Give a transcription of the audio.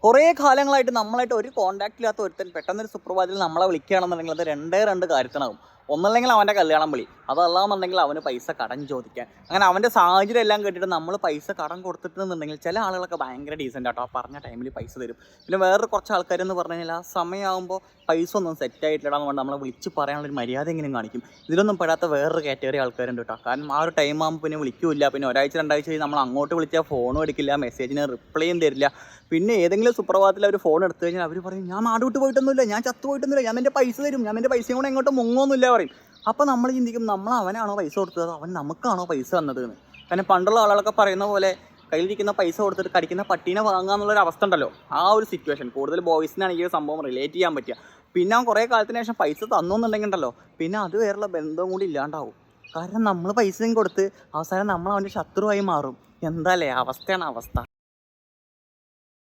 കുറേ കാലങ്ങളായിട്ട് നമ്മളായിട്ട് ഒരു കോൺടാക്റ്റ് ഇല്ലാത്ത ഒരുത്തൻ പെട്ടെന്നൊരു സുപ്രഭാതത്തിൽ നമ്മളെ വിളിക്കുകയാണെന്നുണ്ടെങ്കിൽ അത് രണ്ട് കാര്യത്തിനാകും. ഒന്നല്ലെങ്കിൽ അവൻ്റെ കല്യാണം വിളി, അതല്ലാന്നുണ്ടെങ്കിൽ അവന് പൈസ കടം ചോദിക്കാൻ. അങ്ങനെ അവൻ്റെ സാഹചര്യം എല്ലാം കേട്ടിട്ട് നമ്മൾ പൈസ കടം കൊടുത്തിട്ടുണ്ടെന്നുണ്ടെങ്കിൽ ചില ആളുകളൊക്കെ ഭയങ്കര ഡീസൻ്റ് ആട്ടോ, ആ പറഞ്ഞ ടൈമിൽ പൈസ തരും. പിന്നെ വേറൊരു കുറച്ച് ആൾക്കാരെന്ന് പറഞ്ഞു കഴിഞ്ഞാൽ ആ സമയമാകുമ്പോൾ പൈസ ഒന്നും സെറ്റായിട്ടിടാന്ന് കൊണ്ട് നമ്മളെ വിളിച്ച് പറയാനുള്ളൊരു മര്യാദ എങ്കിലും കാണിക്കും. ഇതിലൊന്നും പെടാത്ത വേറൊരു കാറ്റഗറി ആൾക്കാരുണ്ട് കേട്ടോ. കാരണം ആ ഒരു ടൈം ആകുമ്പോൾ പിന്നെ വിളിക്കില്ല, പിന്നെ ഒരാഴ്ച രണ്ടാഴ്ച കഴിഞ്ഞ് നമ്മൾ അങ്ങോട്ട് വിളിച്ചാൽ ഫോണും എടുക്കില്ല, മെസ്സേജിന് റിപ്ലൈയും തരില്ല. പിന്നെ ഏതെങ്കിലും സുപ്രഭാതത്തിൽ അവർ ഫോൺ എടുത്തു കഴിഞ്ഞാൽ അവർ പറയും ഞാൻ നാട് വിട്ട് പോയിട്ടൊന്നുമില്ല, ഞാൻ ചത്തു പോയിട്ടൊന്നുമില്ല, ഞാൻ എൻ്റെ പൈസ തരും, ഞാൻ എൻ്റെ പൈസയും കൂടെ എങ്ങോട്ടും മുങ്ങൊന്നുമില്ല പറയും. അപ്പോൾ നമ്മൾ ചിന്തിക്കും നമ്മൾ അവനാണോ പൈസ കൊടുത്തത്, അവൻ നമുക്കാണോ പൈസ തന്നത് എന്ന്. കാരണം പണ്ടുള്ള ആളുകളൊക്കെ പറയുന്ന പോലെ കയ്യിലിരിക്കുന്ന പൈസ കൊടുത്തിട്ട് കടിക്കുന്ന പട്ടീനെ വാങ്ങുക എന്നുള്ളൊരു അവസ്ഥ ഉണ്ടല്ലോ, ആ ഒരു സിറ്റുവേഷൻ കൂടുതൽ ബോയ്സിനാണ് ഈ ഒരു സംഭവം റിലേറ്റ് ചെയ്യാൻ പറ്റുക. പിന്നെ അവൻ കുറേ കാലത്തിന് ശേഷം പൈസ തന്നു എന്നുണ്ടെങ്കിൽ ഉണ്ടല്ലോ, പിന്നെ അത് വേറുള്ള ബന്ധവും കൂടി ഇല്ലാണ്ടാവും. കാരണം നമ്മൾ പൈസയും കൊടുത്ത് അവസാനം നമ്മൾ അവൻ്റെ ശത്രുവായി മാറും. എന്താല്ലേ അവസ്ഥയാണ് അവസ്ഥ.